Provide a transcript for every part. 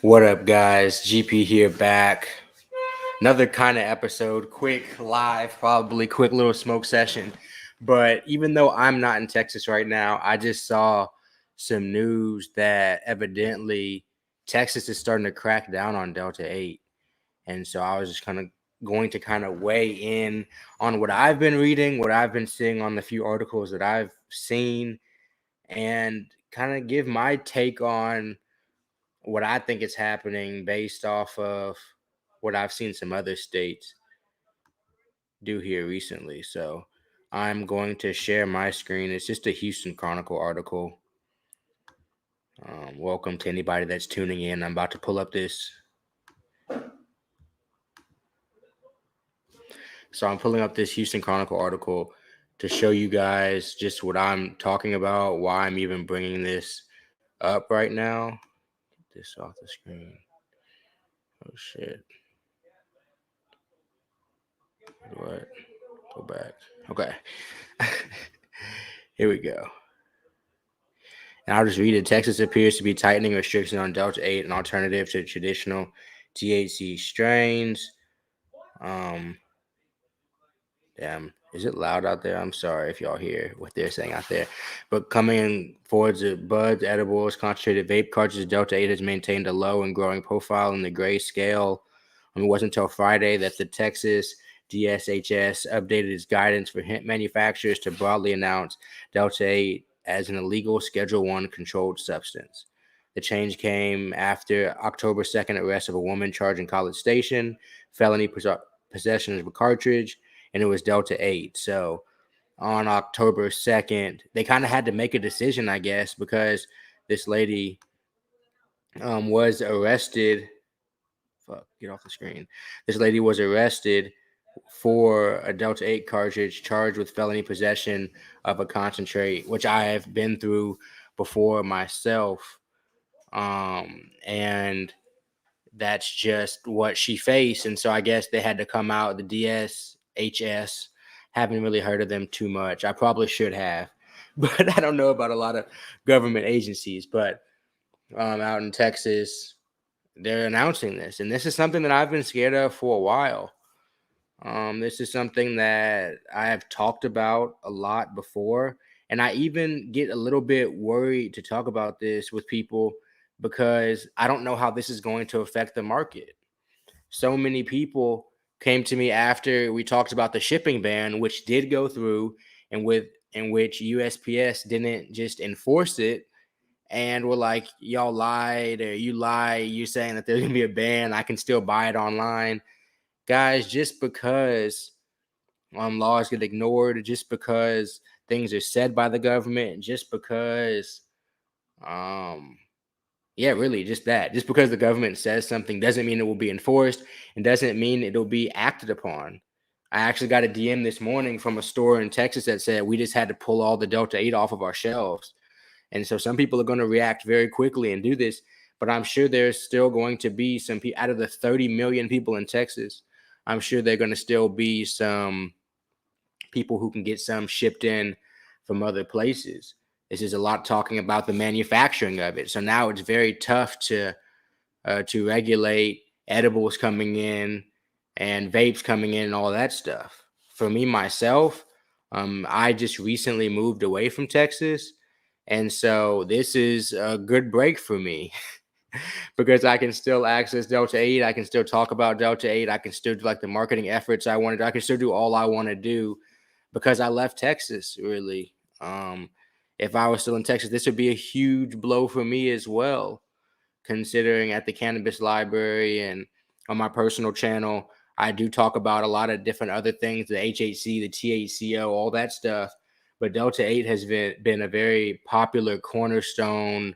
What up, guys? GP here back. Another kind of episode, quick, live, probably quick little smoke session. But even though I'm not in Texas right now, I just saw some news that evidently Texas is starting to crack down on Delta-8. And so I was just going to weigh in on what I've been reading, what I've been seeing on the few articles that I've seen, and kind of give my take on what I think is happening based off of what I've seen some other states do here recently. So I'm going to share my screen. It's just a Houston Chronicle article. Welcome to anybody that's tuning in. I'm about to pull up this. So I'm pulling up this Houston Chronicle article to show you guys just what I'm talking about, why I'm even bringing this up right now. Get this off the screen. Oh, shit. What? Go back. Okay. Here we go. And I'll just read it. Texas appears to be tightening restrictions on Delta-8, an alternative to traditional THC strains. Damn, is it loud out there? I'm sorry if y'all hear what they're saying out there. But coming forward to buds, edibles, concentrated vape cartridges, Delta-8 has maintained a low and growing profile in the gray scale. It wasn't until Friday that the Texas DSHS updated its guidance for hemp manufacturers to broadly announce Delta-8 as an illegal Schedule I controlled substance. The change came after October 2nd arrest of a woman charged in College Station, felony possession of a cartridge, and it was Delta-8. So on October 2nd, they kind of had to make a decision, I guess, because this lady was arrested. Fuck, get off the screen. This lady was arrested for a Delta-8 cartridge, charged with felony possession of a concentrate, which I have been through before myself. And that's just what she faced. And so I guess they had to come out. The DSHS, haven't really heard of them too much. I probably should have, but I don't know about a lot of government agencies. But out in Texas, they're announcing this. And this is something that I've been scared of for a while. This is something that I have talked about a lot before. And I even get a little bit worried to talk about this with people because I don't know how this is going to affect the market. So many people came to me after we talked about the shipping ban, which did go through, and in which USPS didn't just enforce it, and were like, y'all lied, or you lie, you're saying that there's gonna be a ban, I can still buy it online. Guys, just because laws get ignored, just because things are said by the government, just because yeah, really, just that. Just because the government says something doesn't mean it will be enforced, and doesn't mean it'll be acted upon. I actually got a DM this morning from a store in Texas that said we just had to pull all the Delta-8 off of our shelves. And so some people are going to react very quickly and do this, but I'm sure there's still going to be some people out of the 30 million people in Texas. I'm sure there are going to still be some people who can get some shipped in from other places. This is a lot talking about the manufacturing of it. So now it's very tough to regulate edibles coming in and vapes coming in and all that stuff. For me, myself, I just recently moved away from Texas. And so this is a good break for me because I can still access Delta-8. I can still talk about Delta-8. I can still do like the marketing efforts I wanted. I can still do all I want to do because I left Texas, really. If I was still in Texas, this would be a huge blow for me as well, considering at the Cannabis Library and on my personal channel, I do talk about a lot of different other things, the HHC, the THCO, all that stuff. But Delta-8 has been a very popular cornerstone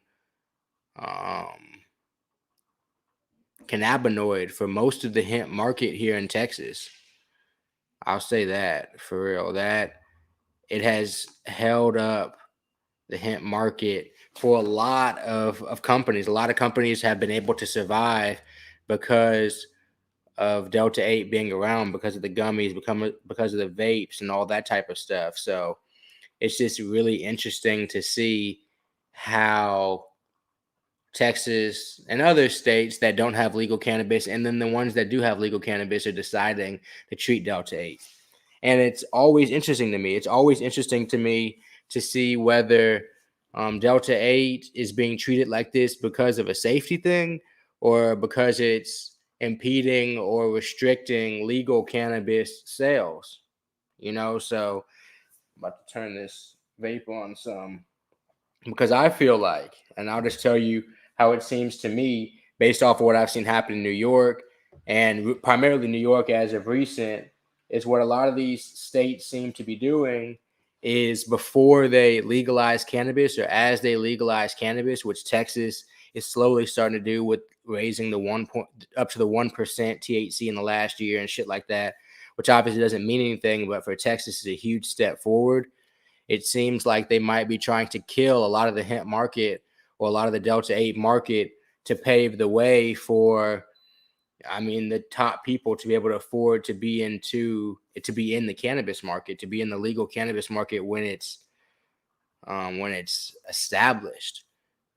cannabinoid for most of the hemp market here in Texas. I'll say that for real, that it has held up the hemp market for a lot of companies. A lot of companies have been able to survive because of Delta-8 being around, because of the gummies, because of the vapes and all that type of stuff. So it's just really interesting to see how Texas, and other states that don't have legal cannabis, and then the ones that do have legal cannabis are deciding to treat Delta-8. And it's always interesting to me. It's always interesting to me to see whether Delta-8 is being treated like this because of a safety thing or because it's impeding or restricting legal cannabis sales. So I'm about to turn this vape on some because I feel like, and I'll just tell you how it seems to me based off of what I've seen happen in New York and primarily New York as of recent, is what a lot of these states seem to be doing is before they legalize cannabis or as they legalize cannabis, which Texas is slowly starting to do with raising the up to the 1% THC in the last year and shit like that, which obviously doesn't mean anything, but for Texas is a huge step forward. It seems like they might be trying to kill a lot of the hemp market or a lot of the Delta-8 market to pave the way for, the top people to be able to afford to be in the cannabis market, to be in the legal cannabis market when it's established.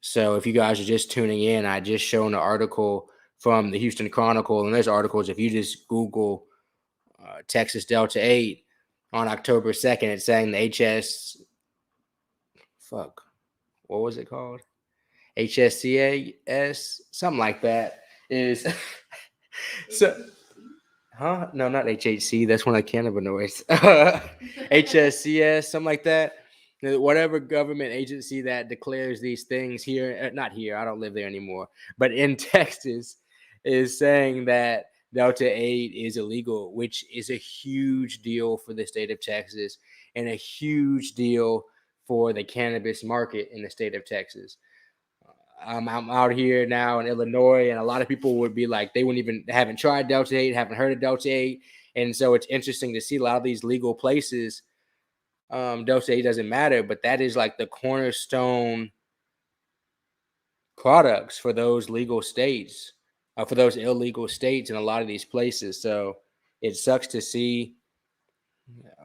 So if you guys are just tuning in, I just shown an article from the Houston Chronicle, and there's articles if you just Google Texas Delta-8 on October 2nd, it's saying the what was it called? HSCAS, something like that is so. Huh? No, not HHC. That's one of the cannabinoids. HSCS, something like that. Whatever government agency that declares these things here, not here, I don't live there anymore, but in Texas, is saying that Delta-8 is illegal, which is a huge deal for the state of Texas and a huge deal for the cannabis market in the state of Texas. I'm out here now in Illinois, and a lot of people would be like, they haven't tried Delta-8, haven't heard of Delta-8. And so it's interesting to see a lot of these legal places. Delta-8 doesn't matter, but that is like the cornerstone products for those legal states, for those illegal states in a lot of these places. So it sucks to see.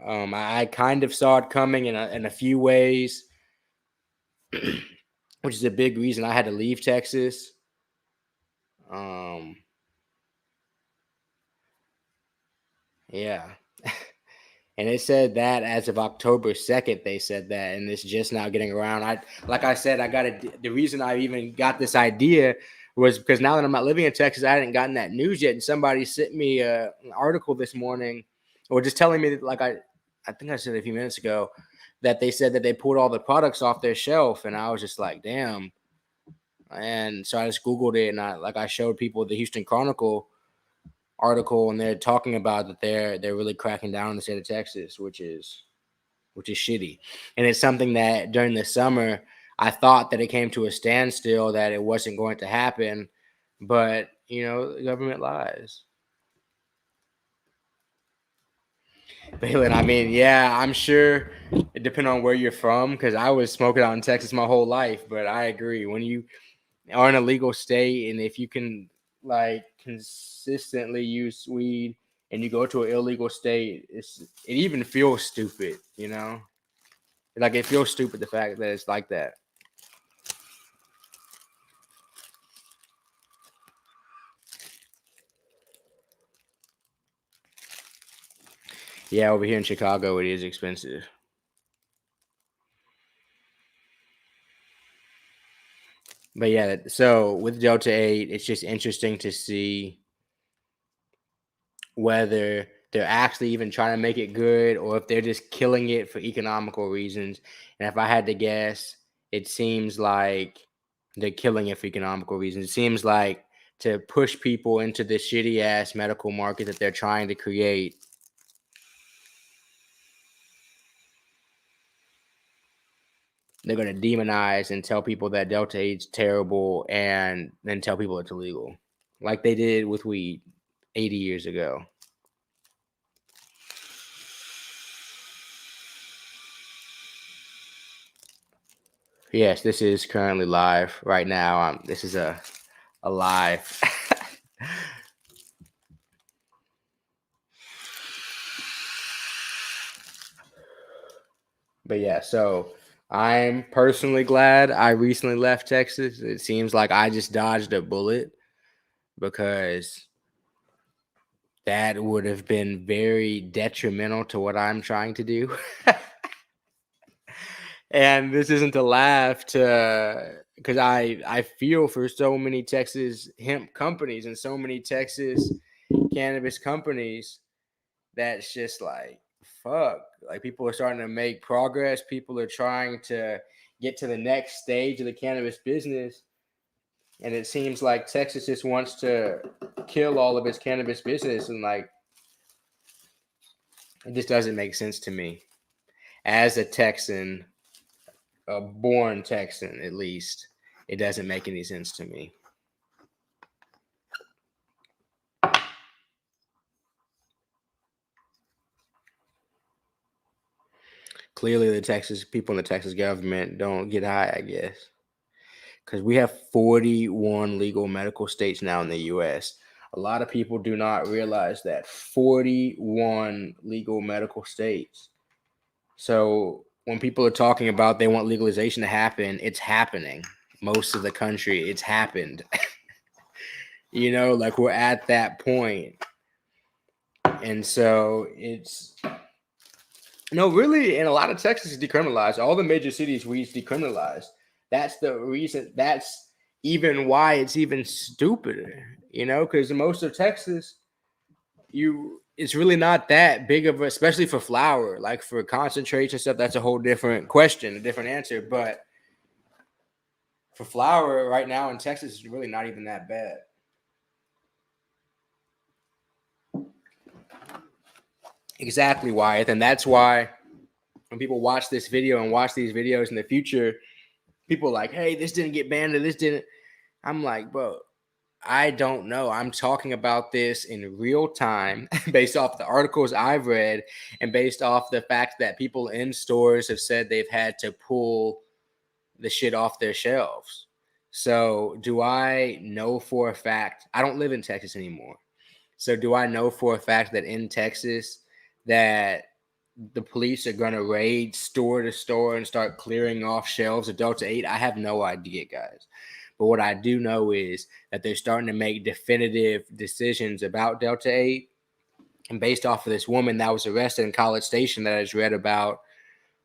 I kind of saw it coming in a few ways, which is a big reason I had to leave Texas. Yeah. And it said that as of October 2nd, they said that, and it's just now getting around. Like I said, the reason I even got this idea was because now that I'm not living in Texas, I hadn't gotten that news yet. And somebody sent me an article this morning, or just telling me that, like I think I said a few minutes ago, that they said that they pulled all the products off their shelf. And I was just like, damn. And so I just Googled it, and I showed people the Houston Chronicle article, and they're talking about that they're really cracking down on the state of Texas, which is shitty. And it's something that during the summer I thought that it came to a standstill, that it wasn't going to happen, but the government lies. Balin, yeah, I'm sure it depends on where you're from, because I was smoking out in Texas my whole life, but I agree, when you are in a legal state, and if you can consistently use weed and you go to an illegal state, it even feels stupid, like it feels stupid, the fact that it's like that. Yeah, over here in Chicago it is expensive. But yeah, so with Delta-8, it's just interesting to see whether they're actually even trying to make it good or if they're just killing it for economical reasons. And if I had to guess, it seems like they're killing it for economical reasons. It seems like to push people into this shitty ass medical market that they're trying to create. They're going to demonize and tell people that Delta-8's terrible and then tell people it's illegal, like they did with weed 80 years ago. Yes, this is currently live right now. This is a live. But yeah, so I'm personally glad I recently left Texas. It seems like I just dodged a bullet because that would have been very detrimental to what I'm trying to do. And this isn't to laugh to because I feel for so many Texas hemp companies and so many Texas cannabis companies that's just like fuck. Like people are starting to make progress. People are trying to get to the next stage of the cannabis business. And it seems like Texas just wants to kill all of its cannabis business. And like it just doesn't make sense to me. As a Texan, a born Texan at least, it doesn't make any sense to me. Clearly, the Texas people in the Texas government don't get high, I guess, because we have 41 legal medical states now in the U.S. A lot of people do not realize that 41 legal medical states. So when people are talking about they want legalization to happen, it's happening. Most of the country, it's happened. Like we're at that point. And so it's no, really, and a lot of Texas is decriminalized. All the major cities, weed's decriminalized. That's the reason. That's even why it's even stupider, because most of Texas, it's really not that big of a, especially for flower, like for concentrates and stuff. That's a whole different question, a different answer. But for flower right now in Texas, it's really not even that bad. Exactly, Wyatt, and that's why when people watch this video and watch these videos in the future, people are like, hey, this didn't get banned or this didn't. I'm like, bro, I don't know. I'm talking about this in real time based off the articles I've read and based off the fact that people in stores have said they've had to pull the shit off their shelves. So, do I know for a fact? I don't live in Texas anymore. So, do I know for a fact that in Texas that the police are going to raid store to store and start clearing off shelves of Delta-8? I have no idea, guys. But what I do know is that they're starting to make definitive decisions about Delta-8. And based off of this woman that was arrested in College Station that I just read about,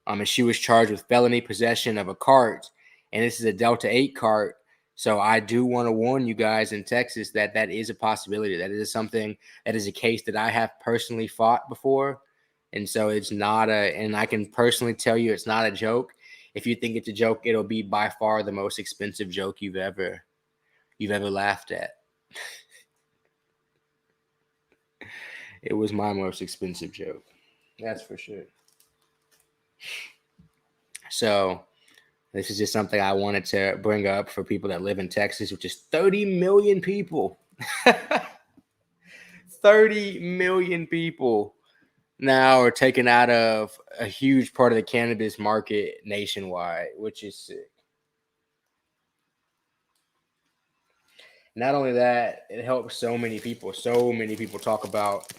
and she was charged with felony possession of a cart. And this is a Delta-8 cart. So I do want to warn you guys in Texas that that is a possibility. That is something, that is a case that I have personally fought before. And so it's not and I can personally tell you it's not a joke. If you think it's a joke, it'll be by far the most expensive joke you've ever laughed at. It was my most expensive joke. That's for sure. So this is just something I wanted to bring up for people that live in Texas, which is 30 million people. 30 million people now are taken out of a huge part of the cannabis market nationwide, which is sick. Not only that, it helps so many people. So many people talk about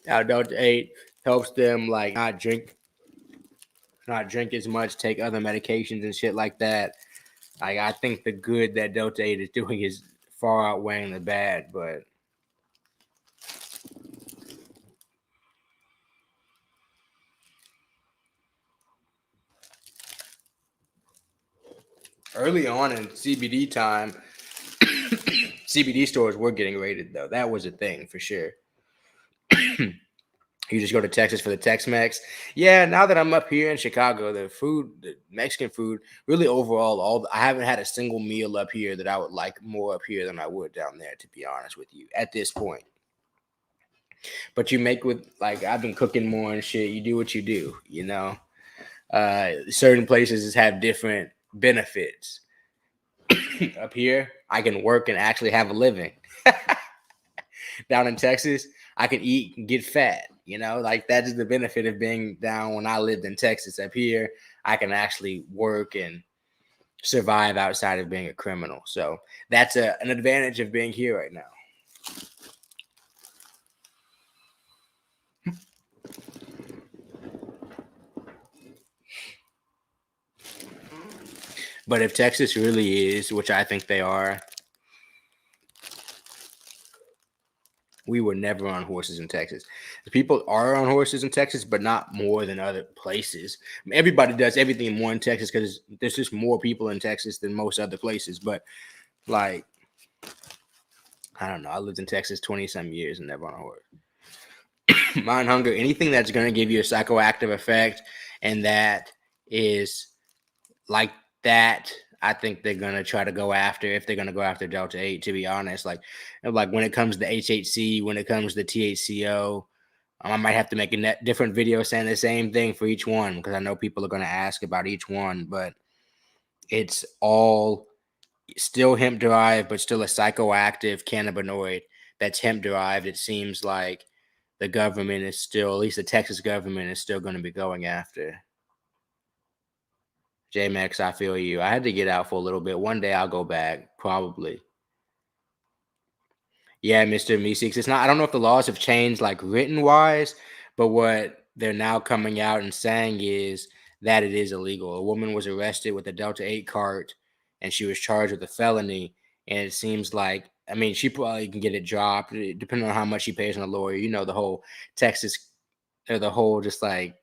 how Delta-8 helps them like not drink as much, take other medications and shit like that. Like I think the good that Delta-8 is doing is far outweighing the bad, but early on in CBD time, CBD stores were getting raided though. That was a thing for sure. You just go to Texas for the Tex-Mex. Yeah, now that I'm up here in Chicago, the food, the Mexican food, really overall, I haven't had a single meal up here that I would like more up here than I would down there, to be honest with you, at this point. But you make with, like, I've been cooking more and shit. You do what you do, Certain places have different benefits. Up here, I can work and actually have a living. Down in Texas, I can eat and get fat. Like that is the benefit of being down when I lived in Texas. Up here, I can actually work and survive outside of being a criminal. So that's an advantage of being here right now. But if Texas really is, which I think they are, we were never on horses in Texas. The people are on horses in Texas, but not more than other places. I mean, everybody does everything more in Texas because there's just more people in Texas than most other places. But like, I don't know. I lived in Texas 20 some years and never on a horse. Mind hunger, anything that's going to give you a psychoactive effect, and that is like that. I think they're gonna try to go after, if they're gonna go after Delta-8. To be honest, like when it comes to HHC, when it comes to THCO, I might have to make a different video saying the same thing for each one because I know people are gonna ask about each one. But it's all still hemp derived, but still a psychoactive cannabinoid that's hemp derived. It seems like the government is still, at least the Texas government is still going to be going after. JMX, I feel you. I had to get out for a little bit. One day I'll go back, probably. Yeah, Mr. Meeseeks. It's not, I don't know if the laws have changed like written wise, but what they're now coming out and saying is that it is illegal. A woman was arrested with a Delta-8 cart and she was charged with a felony. And it seems like, I mean, she probably can get it dropped depending on how much she pays on a lawyer. You know, the whole Texas, or the whole just like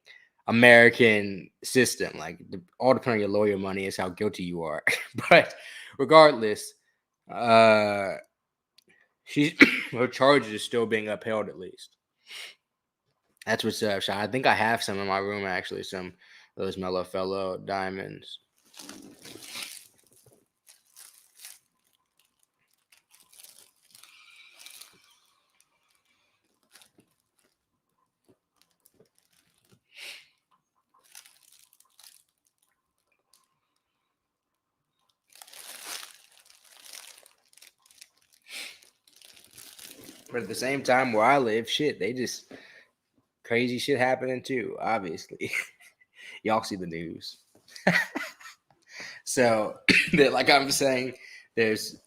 American system. Like, all depending on your lawyer money is how guilty you are. But regardless, she's her charges are still being upheld at least. That's what's up, Sean. I think I have some in my room actually, some of those Mellow Fellow diamonds. But at the same time, where I live, shit, they just crazy shit happening too. Obviously, y'all see the news. So, like I'm saying, there's.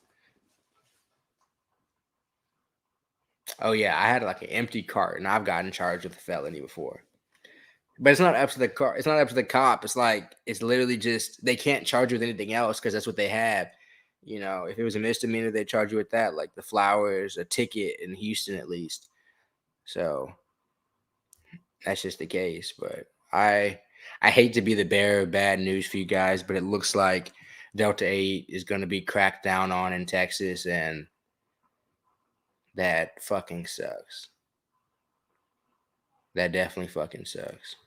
Oh yeah, I had like an empty cart, and I've gotten charged with a felony before. But it's not up to the car. It's not up to the cop. It's like it's literally just they can't charge you with anything else because that's what they have. You know, if it was a misdemeanor, they charge you with that, like the flowers, a ticket in Houston at least. So that's just the case. But I hate to be the bearer of bad news for you guys, but it looks like Delta-8 is going to be cracked down on in Texas, and that fucking sucks. That definitely fucking sucks.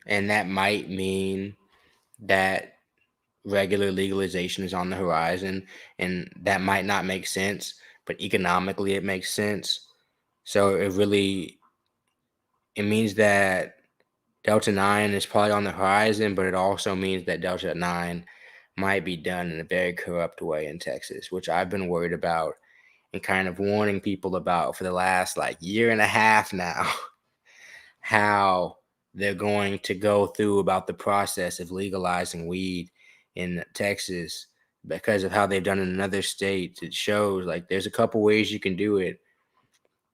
And that might mean that regular legalization is on the horizon, and that might not make sense, but economically it makes sense. So it means that Delta-9 is probably on the horizon, but it also means that Delta-9 might be done in a very corrupt way in Texas, which I've been worried about and kind of warning people about for the last like year and a half now. How they're going to go through about the process of legalizing weed in Texas because of how they've done in another states. It shows like there's a couple ways you can do it.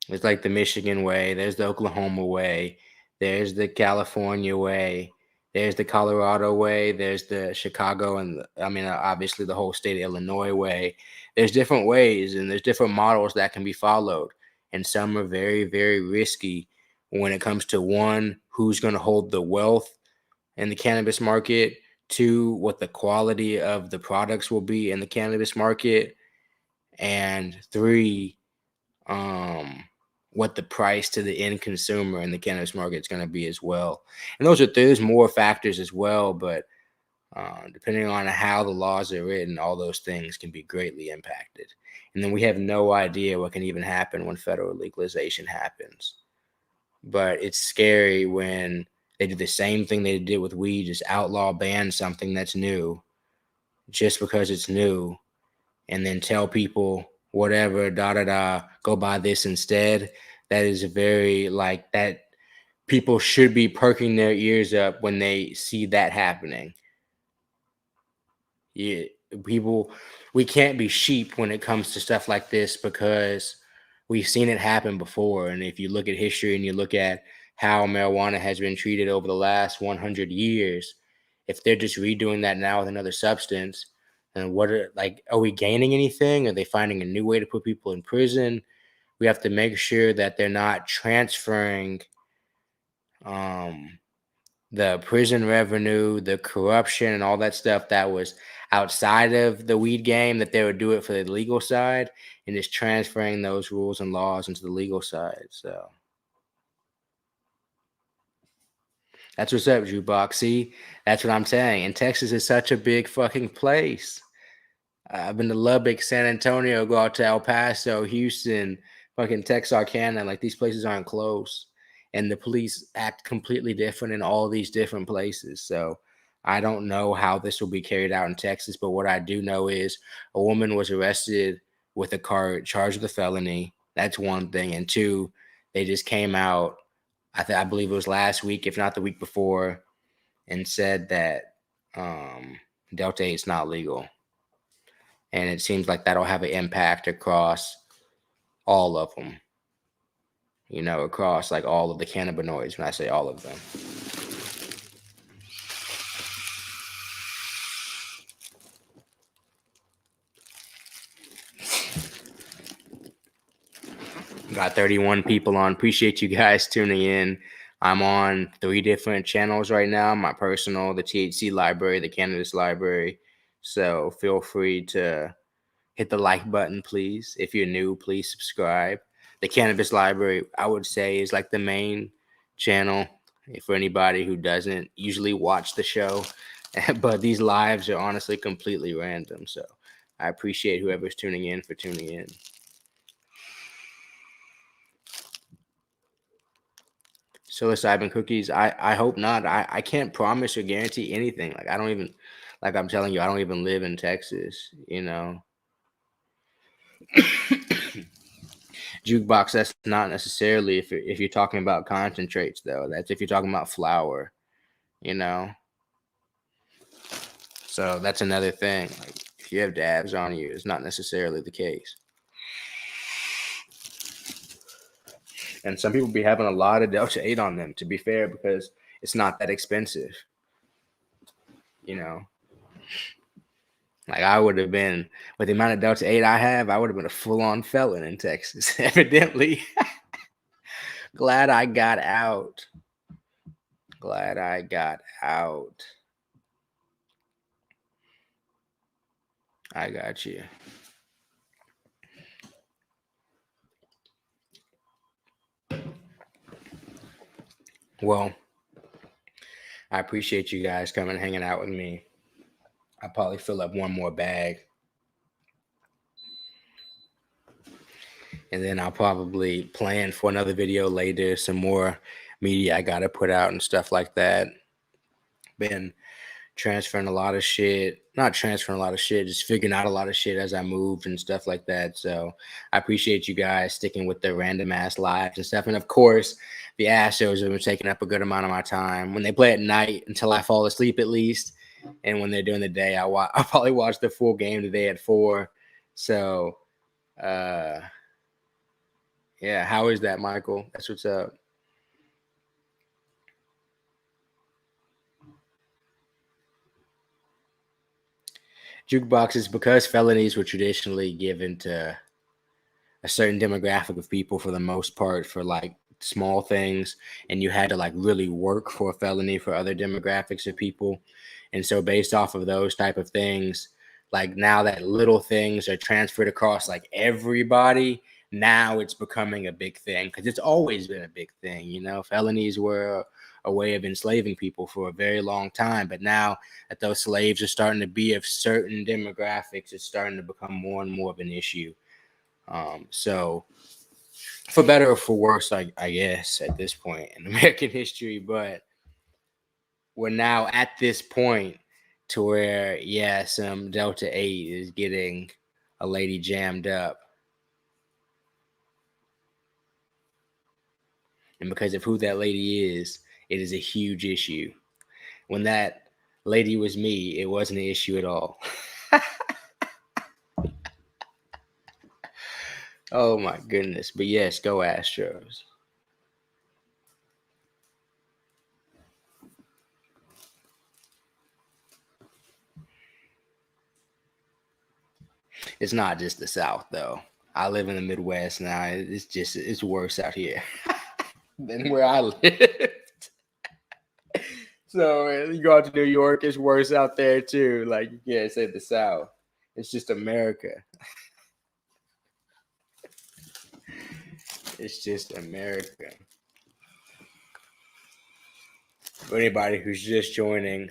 It's like the Michigan way, there's the Oklahoma way, there's the California way, there's the Colorado way, there's the Chicago, and obviously the whole state of Illinois way. There's different ways and there's different models that can be followed, and some are very, very risky when it comes to one, who's going to hold the wealth in the cannabis market, two, what the quality of the products will be in the cannabis market, and three, what the price to the end consumer in the cannabis market is going to be as well. And there's more factors as well, but depending on how the laws are written, all those things can be greatly impacted. And then we have no idea what can even happen when federal legalization happens. But it's scary when they do the same thing they did with weed, just outlaw, ban something that's new just because it's new, and then tell people whatever, go buy this instead. That is very like that. People should be perking their ears up when they see that happening. Yeah, people, we can't be sheep when it comes to stuff like this because we've seen it happen before. And if you look at history and you look at how marijuana has been treated over the last 100 years. If they're just redoing that now with another substance, and are we gaining anything? Are they finding a new way to put people in prison? We have to make sure that they're not transferring um, the prison revenue, the corruption, and all that stuff that was outside of the weed game, that they would do it for the legal side and just transferring those rules and laws into the legal side. So that's what's up, Jukebox. See, that's what I'm saying. And Texas is such a big fucking place. I've been to Lubbock, San Antonio, go out to El Paso, Houston, fucking Texarkana. Like, these places aren't close. And the police act completely different in all these different places. So I don't know how this will be carried out in Texas. But what I do know is a woman was arrested with a car charged with a felony. That's one thing. And two, they just came out, I believe it was last week, if not the week before, and said that Delta-8 is not legal. And it seems like that'll have an impact across all of them, across like all of the cannabinoids, when I say all of them. Got 31 people on. Appreciate you guys tuning in. I'm on 3 different channels right now. My personal, the THC library, the cannabis library. So feel free to hit the like button, please. If you're new, please subscribe. The cannabis library, I would say, is like the main channel for anybody who doesn't usually watch the show. But these lives are honestly completely random. So I appreciate whoever's tuning in for tuning in. Psilocybin cookies, I hope not. I can't promise or guarantee anything. Like, I don't even, like I'm telling you, I don't even live in Texas, Jukebox, that's not necessarily if you're talking about concentrates, though. That's if you're talking about flour, So that's another thing. Like, if you have dabs on you, it's not necessarily the case. And some people be having a lot of Delta-8 on them, to be fair, because it's not that expensive. Like, I would have been, with the amount of Delta-8 I have, I would have been a full-on felon in Texas, evidently. Glad I got out. Glad I got out. I got you. Well, I appreciate you guys coming and hanging out with me. I'll probably fill up one more bag. And then I'll probably plan for another video later, some more media I got to put out and stuff like that. Been transferring a lot of shit, not transferring a lot of shit, just figuring out a lot of shit as I moved and stuff like that. So I appreciate you guys sticking with the random ass lives and stuff. And of course, the ass shows have been taking up a good amount of my time. When they play at night until I fall asleep, at least. And when they're doing the day, I'll probably watch the full game today at 4. So, yeah, how is that, Michael? That's what's up. Jukeboxes, because felonies were traditionally given to a certain demographic of people for the most part for like small things, and you had to like really work for a felony for other demographics of people. And so based off of those type of things, like now that little things are transferred across like everybody, now it's becoming a big thing, because it's always been a big thing. Felonies were a way of enslaving people for a very long time, but now that those slaves are starting to be of certain demographics, it's starting to become more and more of an issue. So for better or for worse, I guess, at this point in American history, but we're now at this point to where, yeah, some Delta-8 is getting a lady jammed up. And because of who that lady is, it is a huge issue. When that lady was me, it wasn't an issue at all. Oh my goodness. But yes, go Astros. It's not just the South though. I live in the Midwest now. It's worse out here than where I live. So you go out to New York, it's worse out there too. Like you can't say the South. It's just America. It's just America. For anybody who's just joining,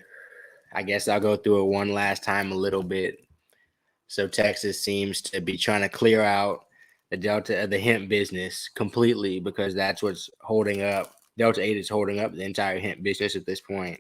I guess I'll go through it one last time a little bit. So Texas seems to be trying to clear out the hemp business completely because that's what's holding up. Delta-8 is holding up the entire hemp business at this point.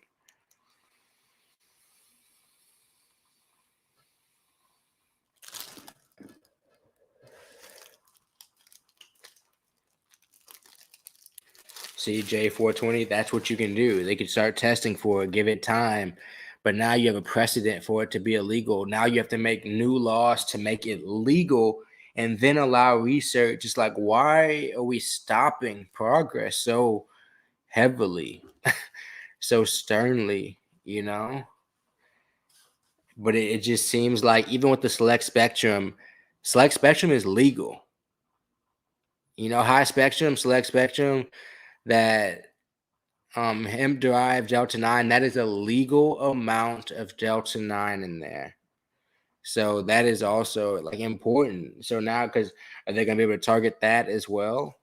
CJ 420, that's what you can do. They could start testing for it, give it time. But now you have a precedent for it to be illegal. Now you have to make new laws to make it legal and then allow research. It's like, why are we stopping progress so heavily, so sternly, you know? But it just seems like even with the select spectrum is legal. You know, high spectrum, select spectrum, that hemp derived Delta-9, that is a legal amount of Delta-9 in there. So that is also like important. So now, because are they going to be able to target that as well?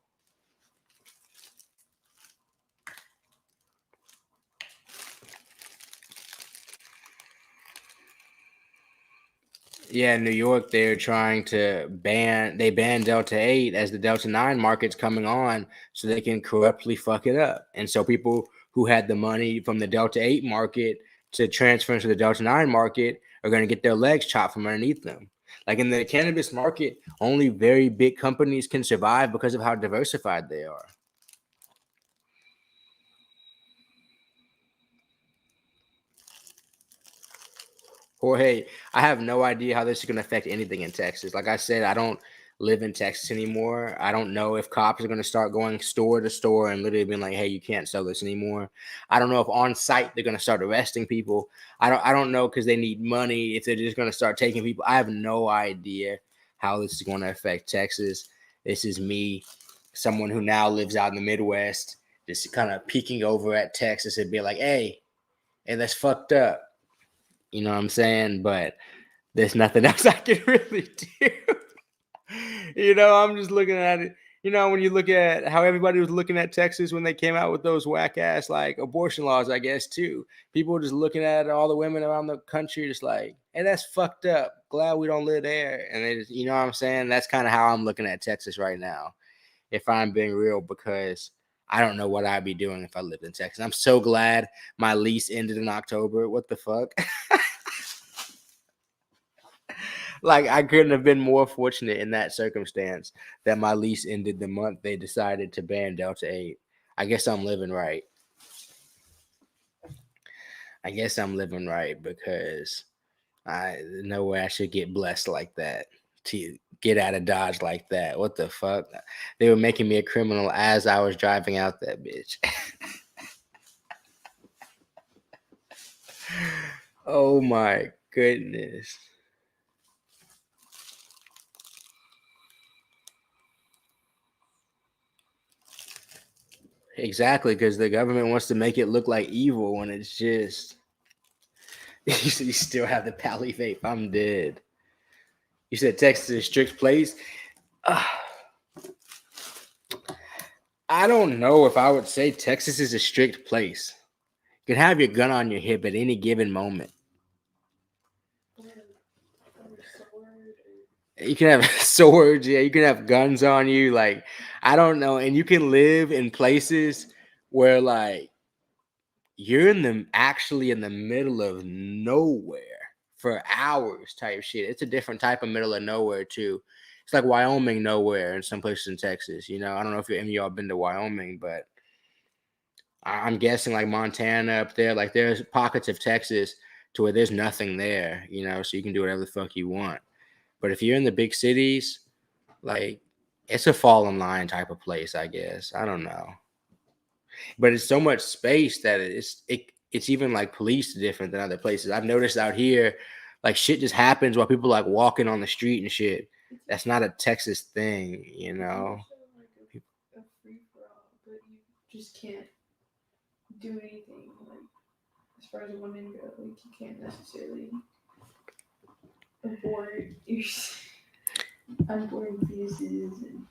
Yeah, in New York, they're trying to they banned Delta-8 as the Delta-9 market's coming on so they can corruptly fuck it up. And so people who had the money from the Delta-8 market to transfer into the Delta-9 market are going to get their legs chopped from underneath them. Like in the cannabis market, only very big companies can survive because of how diversified they are. Jorge, I have no idea how this is going to affect anything in Texas. Like I said, I don't live in Texas anymore. I don't know if cops are going to start going store to store and literally being like, "Hey, you can't sell this anymore." I don't know if on site they're going to start arresting people. I don't know because they need money. If they're just going to start taking people, I have no idea how this is going to affect Texas. This is me, someone who now lives out in the Midwest, just kind of peeking over at Texas and be like, hey, that's fucked up. You know what I'm saying? But there's nothing else I can really do. I'm just looking at it. When you look at how everybody was looking at Texas when they came out with those whack ass like abortion laws, I guess too. People were just looking at all the women around the country, just like, hey, that's fucked up. Glad we don't live there. And they just, you know what I'm saying? That's kind of how I'm looking at Texas right now, if I'm being real, because I don't know what I'd be doing if I lived in Texas. I'm so glad my lease ended in October. What the fuck? Like I couldn't have been more fortunate in that circumstance that my lease ended the month they decided to ban Delta-8. I guess I'm living right. I guess I'm living right because I no way I should get blessed like that to get out of Dodge like that. What the fuck? They were making me a criminal as I was driving out that bitch. Oh my goodness. Exactly, because the government wants to make it look like evil when it's just you still have the Pally vape. I'm dead. You said Texas is a strict place. Uh, I don't know if I would say Texas is a strict place. You can have your gun on your hip at any given moment. You can have swords, yeah. You can have guns on you. Like I don't know, and you can live in places where like you're actually in the middle of nowhere for hours type shit. It's a different type of middle of nowhere too. It's like Wyoming nowhere in some places in Texas. I don't know if any of y'all been to Wyoming, but I'm guessing like Montana up there, like there's pockets of Texas to where there's nothing there, so you can do whatever the fuck you want. But if you're in the big cities, like it's a fall in line type of place, I guess. I don't know. But it's so much space that it's even like policed different than other places. I've noticed out here, Like shit just happens while people like walking on the street and shit. That's not a Texas thing, you know. Like a free for all, but you just can't do anything like as far as women go. Like you can't necessarily abort your unborn fetuses, and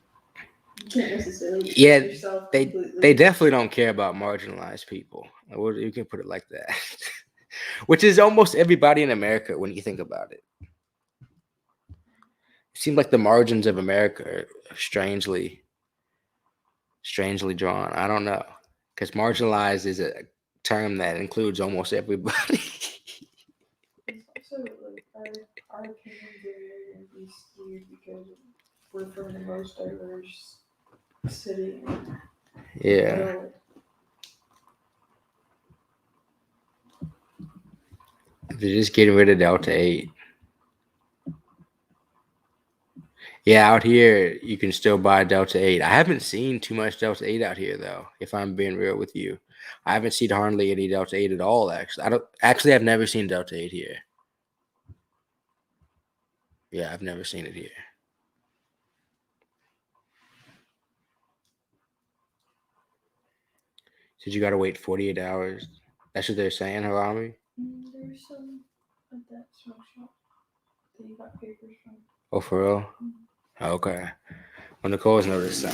you can't necessarily Yeah, yourself they completely. they definitely don't care about marginalized people. You can put it like that, which is almost everybody in America when you think about it. It seems like the margins of America are strangely drawn. I don't know, because marginalized is a term that includes almost everybody. It's also like our opinions are going to be skewed because we're from the most diverse city in the Yeah. world. They're just getting rid of Delta-8. Yeah, out here you can still buy Delta-8. I haven't seen too much Delta-8 out here though, if I'm being real with you. I haven't seen hardly any Delta-8 at all, actually. I've never seen Delta-8 here. Yeah, I've never seen it here. So you gotta wait 48 hours. That's what they're saying, Harami? There's some at that smoke shop that you got papers from. Oh, for real? Okay. Well, Nicole's noticed so.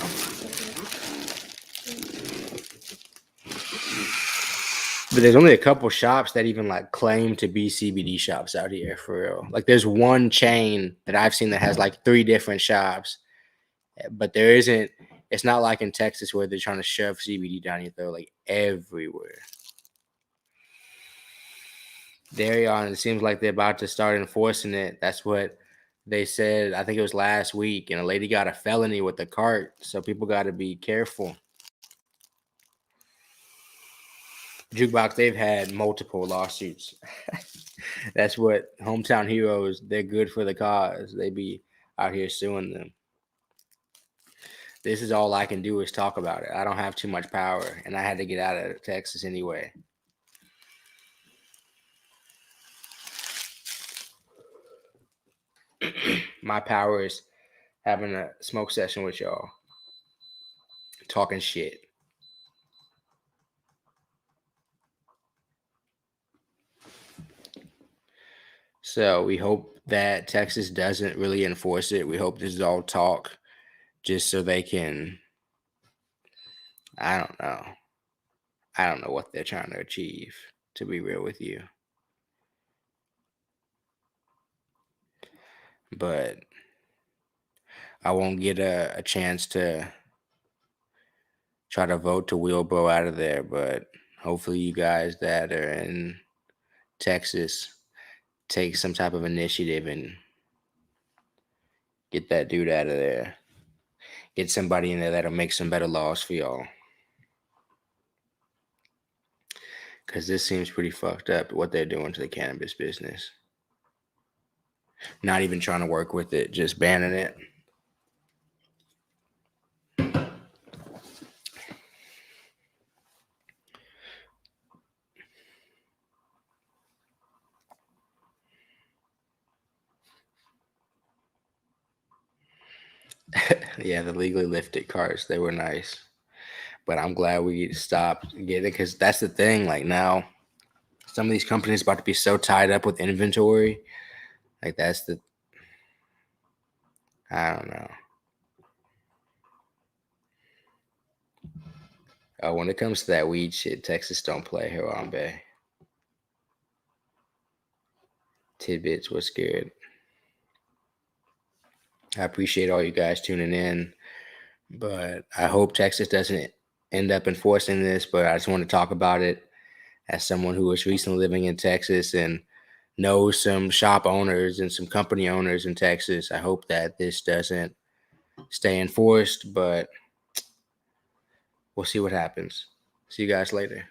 But there's only a couple shops that even like claim to be CBD shops out here for real. Like there's one chain that I've seen that has like 3 different shops, but there isn't. It's not like in Texas where they're trying to shove CBD down your throat like everywhere. Darion, it seems like they're about to start enforcing it. That's what they said. I think it was last week, and a lady got a felony with the cart, so people got to be careful. Jukebox, they've had multiple lawsuits. That's what hometown heroes. They're good for the cause. They be out here suing them. This is all I can do is talk about it. I don't have too much power, and I had to get out of Texas anyway. My power is having a smoke session with y'all, talking shit. So we hope that Texas doesn't really enforce it. We hope this is all talk, just so they can. I don't know. I don't know what they're trying to achieve, to be real with you. But I won't get a chance to try to vote to wheelbarrow out of there. But hopefully, you guys that are in Texas take some type of initiative and get that dude out of there. Get somebody in there that'll make some better laws for y'all. Because this seems pretty fucked up what they're doing to the cannabis business. Not even trying to work with it, just banning it. Yeah, the legally lifted carts, they were nice. But I'm glad we stopped getting it because that's the thing. Like now, some of these companies about to be so tied up with inventory. Like that's the, I don't know. When it comes to that weed shit, Texas don't play Harambe. Tidbits was scared. I appreciate all you guys tuning in, but I hope Texas doesn't end up enforcing this. But I just want to talk about it as someone who was recently living in Texas and knows some shop owners and some company owners in Texas. I hope that this doesn't stay enforced, but we'll see what happens. See you guys later.